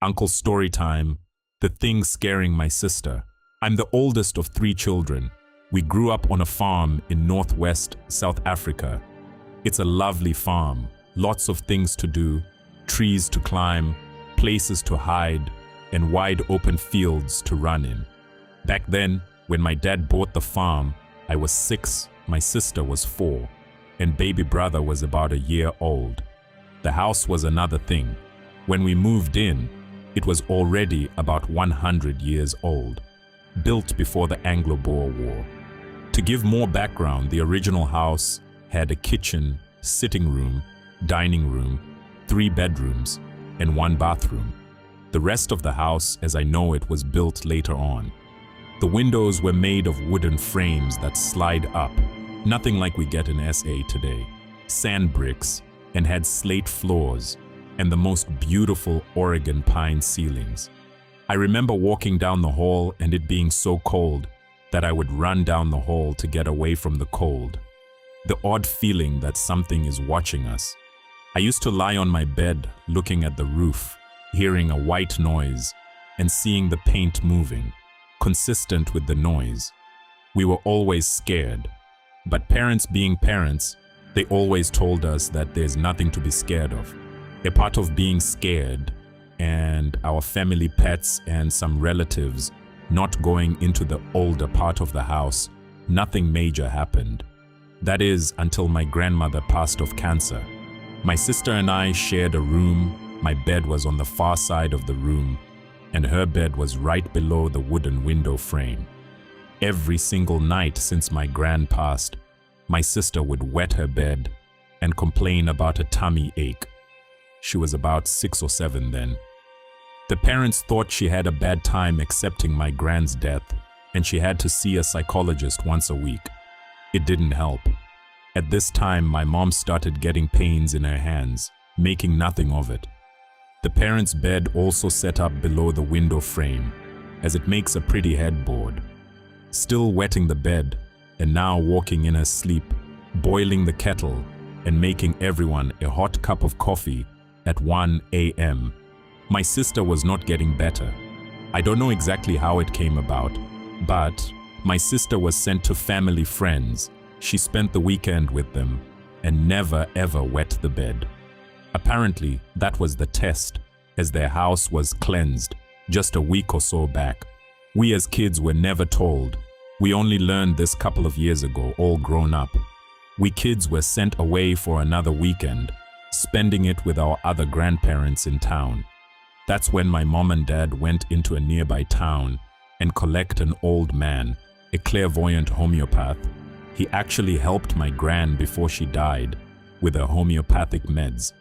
Uncle story time, the thing scaring my sister. I'm the oldest of 3 children. We grew up on a farm in northwest South Africa. It's a lovely farm, lots of things to do, trees to climb, places to hide, and wide open fields to run in. Back then, when my dad bought the farm, I was 6, my sister was 4, and baby brother was about a year old. The house was another thing. When we moved in, it was already about 100 years old, built before the Anglo-Boer War. To give more background, the original house had a kitchen, sitting room, dining room, 3 bedrooms, and 1 bathroom. The rest of the house, as I know it, was built later on. The windows were made of wooden frames that slide up, nothing like we get in SA today, sand bricks, and had slate floors, and the most beautiful Oregon pine ceilings. I remember walking down the hall and it being so cold that I would run down the hall to get away from the cold. The odd feeling that something is watching us. I used to lie on my bed looking at the roof, hearing a white noise and seeing the paint moving, consistent with the noise. We were always scared, but parents being parents, they always told us that there's nothing to be scared of. A part of being scared and our family pets and some relatives not going into the older part of the house, nothing major happened. That is, until my grandmother passed of cancer. My sister and I shared a room. My bed was on the far side of the room, and her bed was right below the wooden window frame. Every single night since my gran passed, my sister would wet her bed and complain about a tummy ache. She was about 6 or 7 then. The parents thought she had a bad time accepting my gran's death, and she had to see a psychologist once a week. It didn't help. At this time, my mom started getting pains in her hands, making nothing of it. The parents' bed also set up below the window frame, as it makes a pretty headboard. Still wetting the bed, and now walking in her sleep, boiling the kettle, and making everyone a hot cup of coffee at 1 a.m. My sister was not getting better. I don't know exactly how it came about, but my sister was sent to family friends. She spent the weekend with them and never ever wet the bed. Apparently, that was the test, as their house was cleansed just a week or so back. We as kids were never told. We only learned this couple of years ago, all grown up. We kids were sent away for another weekend, spending it with our other grandparents in town. That's when my mom and dad went into a nearby town and collect an old man, a clairvoyant homeopath. He actually helped my gran before she died with her homeopathic meds.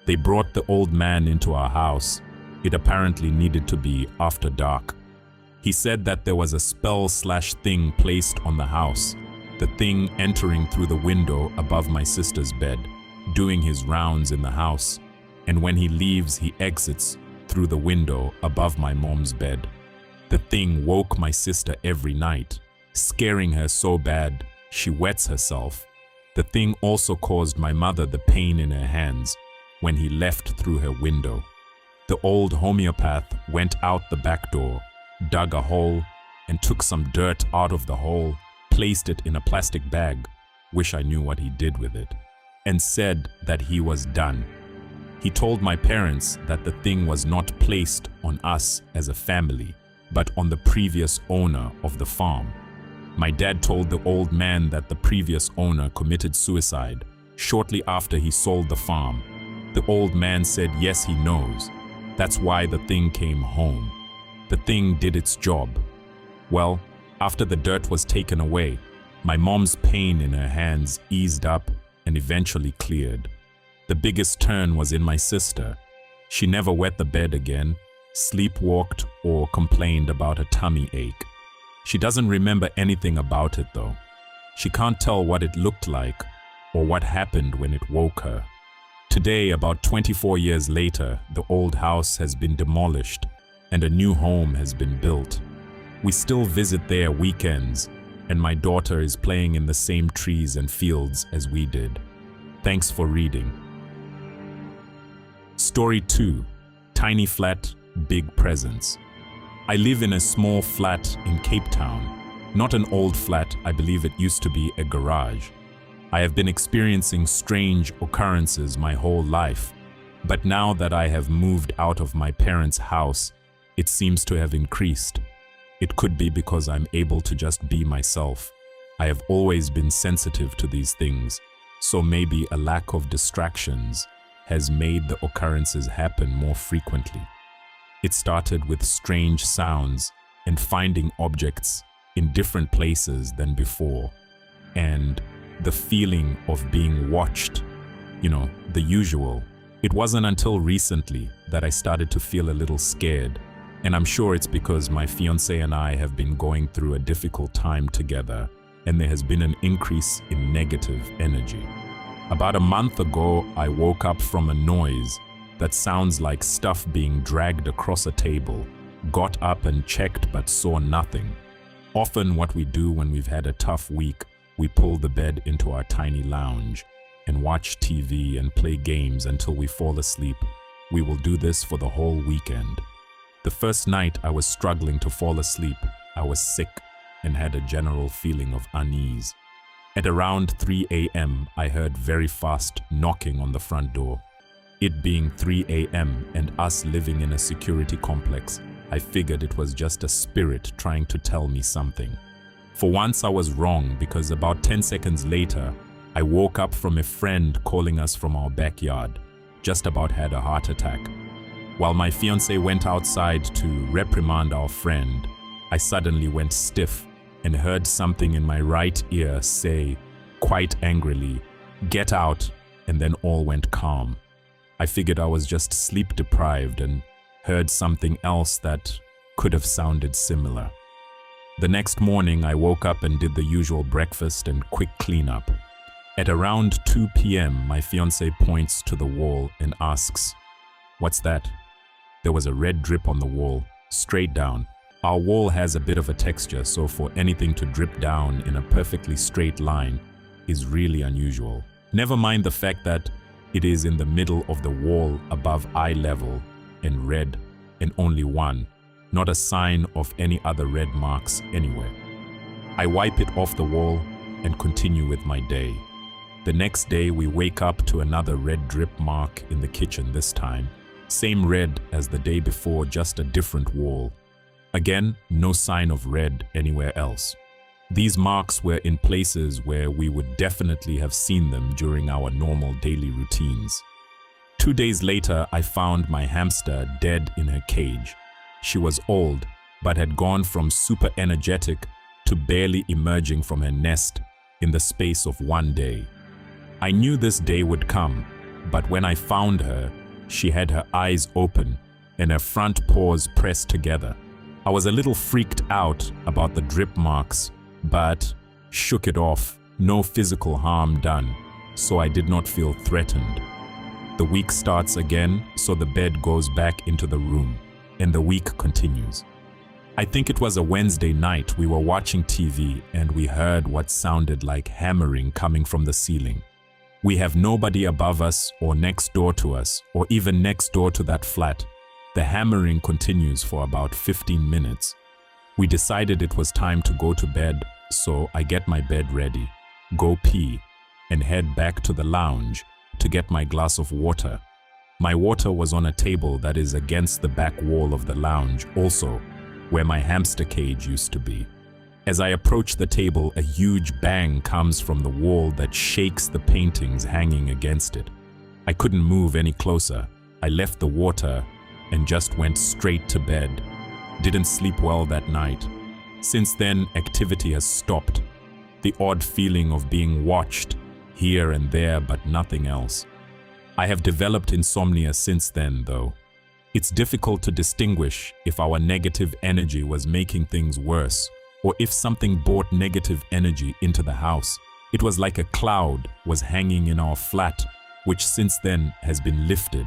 They brought the old man into our house. It apparently needed to be after dark. He said that there was a spell/thing placed on the house, the thing entering through the window above my sister's bed, doing his rounds in the house, and when he leaves, he exits through the window above my mom's bed. The thing woke my sister every night, scaring her so bad she wets herself. The thing also caused my mother the pain in her hands when he left through her window. The old homeopath went out the back door, dug a hole, and took some dirt out of the hole, placed it in a plastic bag, wish I knew what he did with it, and said that he was done. He told my parents that the thing was not placed on us as a family, but on the previous owner of the farm. My dad told the old man that the previous owner committed suicide shortly after he sold the farm. The old man said yes, he knows. That's why the thing came home. The thing did its job. Well, after the dirt was taken away, my mom's pain in her hands eased up and eventually cleared. The biggest turn was in my sister. She never wet the bed again, sleepwalked, or complained about a tummy ache. She doesn't remember anything about it though. She can't tell what it looked like or what happened when it woke her. Today, about 24 years later, the old house has been demolished and a new home has been built. We still visit there weekends, and my daughter is playing in the same trees and fields as we did. Thanks for reading. Story 2, Tiny Flat, big presence. I live in a small flat in Cape Town. Not an old flat, I believe it used to be a garage. I have been experiencing strange occurrences my whole life, but now that I have moved out of my parents' house, it seems to have increased. It could be because I'm able to just be myself. I have always been sensitive to these things, so maybe a lack of distractions has made the occurrences happen more frequently. It started with strange sounds and finding objects in different places than before, and the feeling of being watched, the usual. It wasn't until recently that I started to feel a little scared, and I'm sure it's because my fiancé and I have been going through a difficult time together, and there has been an increase in negative energy. About a month ago, I woke up from a noise that sounds like stuff being dragged across a table, got up and checked but saw nothing. Often what we do when we've had a tough week, we pull the bed into our tiny lounge and watch TV and play games until we fall asleep. We will do this for the whole weekend. The first night I was struggling to fall asleep. I was sick and had a general feeling of unease. At around 3 a.m., I heard very fast knocking on the front door. It being 3 a.m. and us living in a security complex, I figured it was just a spirit trying to tell me something. For once I was wrong, because about 10 seconds later, I woke up from a friend calling us from our backyard. Just about had a heart attack. While my fiancé went outside to reprimand our friend, I suddenly went stiff and heard something in my right ear say, quite angrily, "Get out," and then all went calm. I figured I was just sleep deprived and heard something else that could have sounded similar. The next morning, I woke up and did the usual breakfast and quick cleanup. At around 2 p.m., my fiancé points to the wall and asks, "What's that?" There was a red drip on the wall, straight down. Our wall has a bit of a texture, so for anything to drip down in a perfectly straight line is really unusual. Never mind the fact that it is in the middle of the wall above eye level and red, and only one, not a sign of any other red marks anywhere. I wipe it off the wall and continue with my day. The next day we wake up to another red drip mark in the kitchen this time. Same red as the day before, just a different wall. Again, no sign of red anywhere else. These marks were in places where we would definitely have seen them during our normal daily routines. 2 days later, I found my hamster dead in her cage. She was old, but had gone from super energetic to barely emerging from her nest in the space of 1 day. I knew this day would come, but when I found her, she had her eyes open and her front paws pressed together. I was a little freaked out about the drip marks, but shook it off. No physical harm done, so I did not feel threatened. The week starts again, so the bed goes back into the room, and the week continues. I think it was a Wednesday night. We were watching TV and we heard what sounded like hammering coming from the ceiling. We have nobody above us or next door to us or even next door to that flat. The hammering continues for about 15 minutes. We decided it was time to go to bed, so I get my bed ready, go pee, and head back to the lounge to get my glass of water. My water was on a table that is against the back wall of the lounge, also where my hamster cage used to be. As I approach the table, a huge bang comes from the wall that shakes the paintings hanging against it. I couldn't move any closer. I left the water and just went straight to bed. Didn't sleep well that night. Since then, activity has stopped. The odd feeling of being watched here and there, but nothing else. I have developed insomnia since then, though. It's difficult to distinguish if our negative energy was making things worse, or if something brought negative energy into the house. It was like a cloud was hanging in our flat, which since then has been lifted.